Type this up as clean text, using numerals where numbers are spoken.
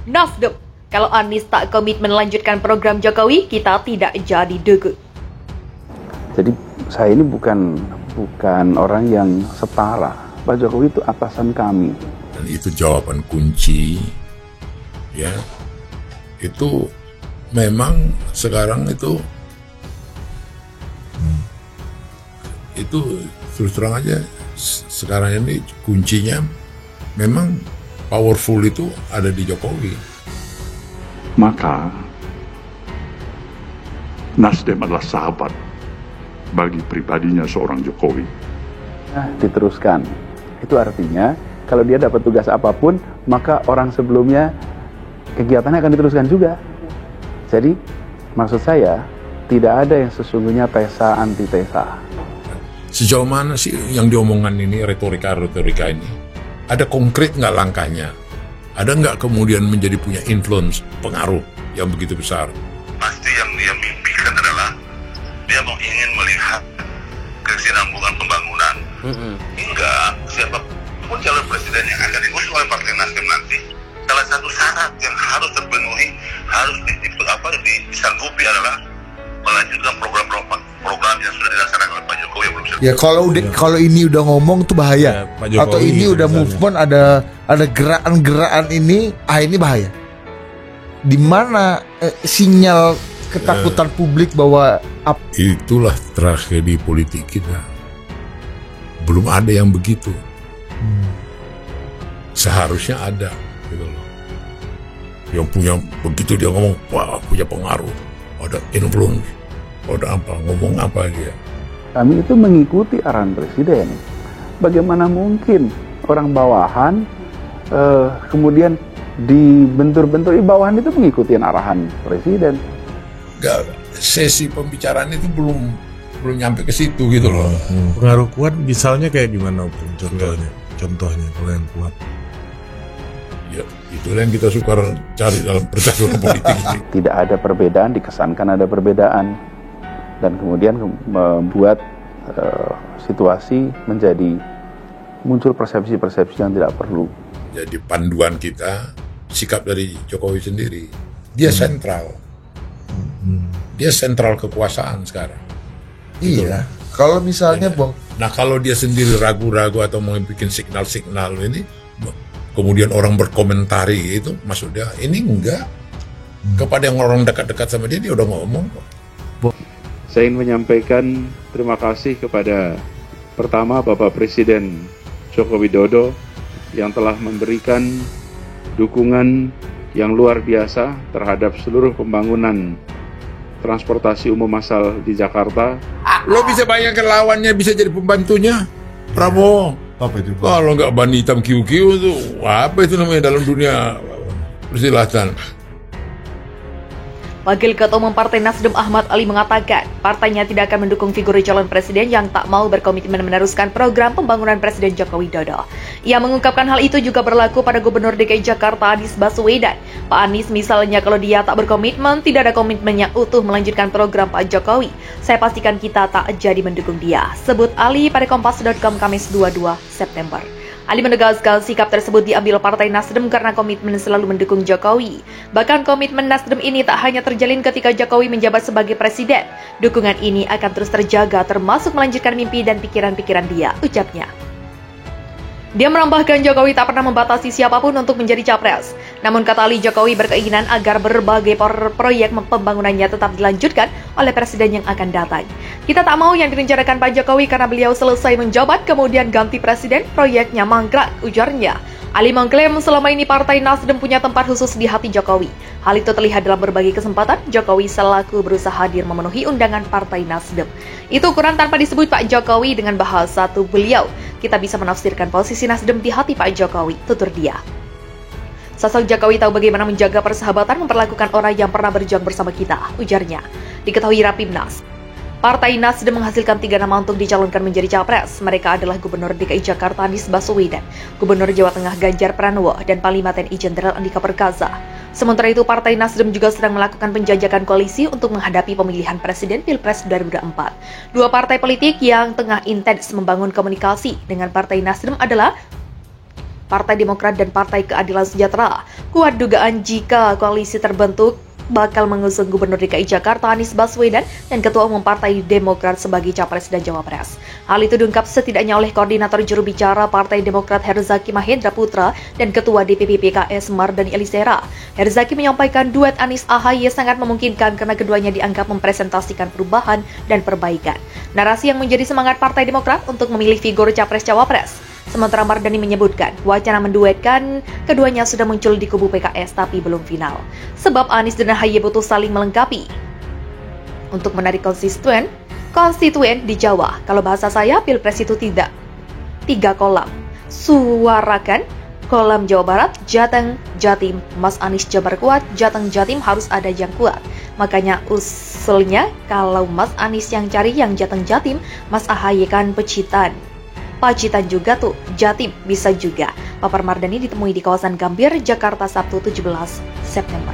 Nasdem, kalau Anies tak komitmen melanjutkan program Jokowi, kita tidak jadi dukung. Jadi saya ini bukan orang yang setara. Pak Jokowi itu atasan kami. Dan itu jawaban kunci, ya. Itu memang sekarang itu terus terang aja sekarang ini kuncinya memang powerful itu ada di Jokowi. Maka Nasdem adalah sahabat bagi pribadinya seorang Jokowi. Nah, diteruskan. Itu artinya kalau dia dapat tugas apapun, maka orang sebelumnya kegiatannya akan diteruskan juga. Jadi maksud saya tidak ada yang sesungguhnya tesa antitesa. Sejauh mana sih yang diomongkan ini, retorika ini? Ada konkret nggak langkahnya? Ada nggak kemudian menjadi punya influence, pengaruh yang begitu besar? Pasti yang dia mimpikan adalah dia mau ingin melihat kesinambungan pembangunan. Hingga siapapun calon presiden yang akan diusung oleh Partai Nasdem nanti, salah satu syarat yang harus terpenuhi, harus disanggupi adalah melanjutkan program yang sudah dilaksanakan oleh Pak Jokowi yang belum selesai. Ya kalau ini udah ngomong tuh bahaya. Ya, atau ini udah movement, ada gerakan-gerakan ini bahaya. Di mana sinyal ketakutan publik bahwa itulah tragedi politik kita. Belum ada yang begitu. Seharusnya ada, gitu loh. Yang punya begitu dia ngomong, wah punya pengaruh, ada influence, ada apa, ngomong apa dia. Kami itu mengikuti arahan presiden. Bagaimana mungkin orang bawahan kemudian dibentur-bentur, bawahan itu mengikuti arahan presiden. Gak, sesi pembicaraan itu belum nyampe ke situ gitu loh. Pengaruh kuat misalnya kayak gimana contohnya kalau yang kuat. Ya, itulah yang kita suka cari dalam percakapan politik ini. Tidak ada perbedaan, dikesankan ada perbedaan, dan kemudian membuat situasi menjadi muncul persepsi-persepsi yang tidak perlu. Jadi panduan kita, sikap dari Jokowi sendiri, dia sentral. Dia sentral kekuasaan sekarang. Iya, kalau misalnya Nah kalau dia sendiri ragu-ragu atau mau bikin signal-signal ini, kemudian orang berkomentari itu, maksud dia ini enggak. Kepada yang orang dekat-dekat sama dia udah ngomong kok. Saya ingin menyampaikan terima kasih kepada pertama Bapak Presiden Joko Widodo yang telah memberikan dukungan yang luar biasa terhadap seluruh pembangunan transportasi umum massal di Jakarta. Lo bisa bayangkan lawannya bisa jadi pembantunya Prabowo. Apa itu? Kalau nggak ban hitam QQ itu apa itu namanya dalam dunia persilatan. Wakil Ketua Umum Partai Nasdem Ahmad Ali mengatakan, partainya tidak akan mendukung figur calon presiden yang tak mau berkomitmen meneruskan program pembangunan Presiden Joko Widodo. Ia mengungkapkan hal itu juga berlaku pada Gubernur DKI Jakarta Anies Baswedan. Pak Anies misalnya kalau dia tak berkomitmen, tidak ada komitmen yang utuh melanjutkan program Pak Jokowi. Saya pastikan kita tak jadi mendukung dia. Sebut Ali pada kompas.com Kamis 22 September. Ali menegaskan sikap tersebut diambil Partai Nasdem karena komitmen selalu mendukung Jokowi. Bahkan komitmen Nasdem ini tak hanya terjalin ketika Jokowi menjabat sebagai presiden. Dukungan ini akan terus terjaga termasuk melanjutkan mimpi dan pikiran-pikiran dia, ucapnya. Dia menambahkan Jokowi tak pernah membatasi siapapun untuk menjadi capres. Namun kata Ali, Jokowi berkeinginan agar berbagai proyek pembangunannya tetap dilanjutkan oleh presiden yang akan datang. Kita tak mau yang direncanakan Pak Jokowi karena beliau selesai menjabat kemudian ganti presiden, proyeknya mangkrak, ujarnya. Ali mengklaim selama ini Partai Nasdem punya tempat khusus di hati Jokowi. Hal itu terlihat dalam berbagai kesempatan Jokowi selaku berusaha hadir memenuhi undangan Partai Nasdem. Itu ukuran tanpa disebut Pak Jokowi dengan bahasa beliau. Kita bisa menafsirkan posisi Nasdem di hati Pak Jokowi, tutur dia. Sosok Jokowi tahu bagaimana menjaga persahabatan memperlakukan orang yang pernah berjuang bersama kita, ujarnya. Diketahui Rapimnas, Partai Nasdem menghasilkan 3 nama untuk dicalonkan menjadi capres. Mereka adalah Gubernur DKI Jakarta Anies Baswedan, Gubernur Jawa Tengah Ganjar Pranowo, dan Panglima TNI Jenderal Andika Perkasa. Sementara itu, Partai Nasdem juga sedang melakukan penjajakan koalisi untuk menghadapi pemilihan Presiden Pilpres 2024. Dua partai politik yang tengah intens membangun komunikasi dengan Partai Nasdem adalah Partai Demokrat dan Partai Keadilan Sejahtera. Kuat dugaan jika koalisi terbentuk bakal mengusung Gubernur DKI Jakarta Anies Baswedan dan Ketua Umum Partai Demokrat sebagai Capres dan Cawapres. Hal itu diungkap setidaknya oleh Koordinator Juru Bicara Partai Demokrat Herzaki Mahendra Putra dan Ketua DPP PKS Mardani Alisera. Herzaki menyampaikan duet Anies AHY sangat memungkinkan karena keduanya dianggap mempresentasikan perubahan dan perbaikan. Narasi yang menjadi semangat Partai Demokrat untuk memilih figur Capres-Cawapres. Sementara Mardani menyebutkan wacana menduetkan keduanya sudah muncul di kubu PKS tapi belum final. Sebab Anies dan AHY butuh saling melengkapi. Untuk menarik konstituen di Jawa, kalau bahasa saya Pilpres itu tidak 3 kolam. Suarakan kolam Jawa Barat, Jateng, Jatim, Mas Anies Jabar kuat, Jateng, Jatim harus ada yang kuat. Makanya usulnya kalau Mas Anies yang cari yang Jateng, Jatim, Mas AHY kan Pacitan juga tuh, Jatim bisa juga. Papar Mardani ditemui di kawasan Gambir, Jakarta Sabtu 17 September.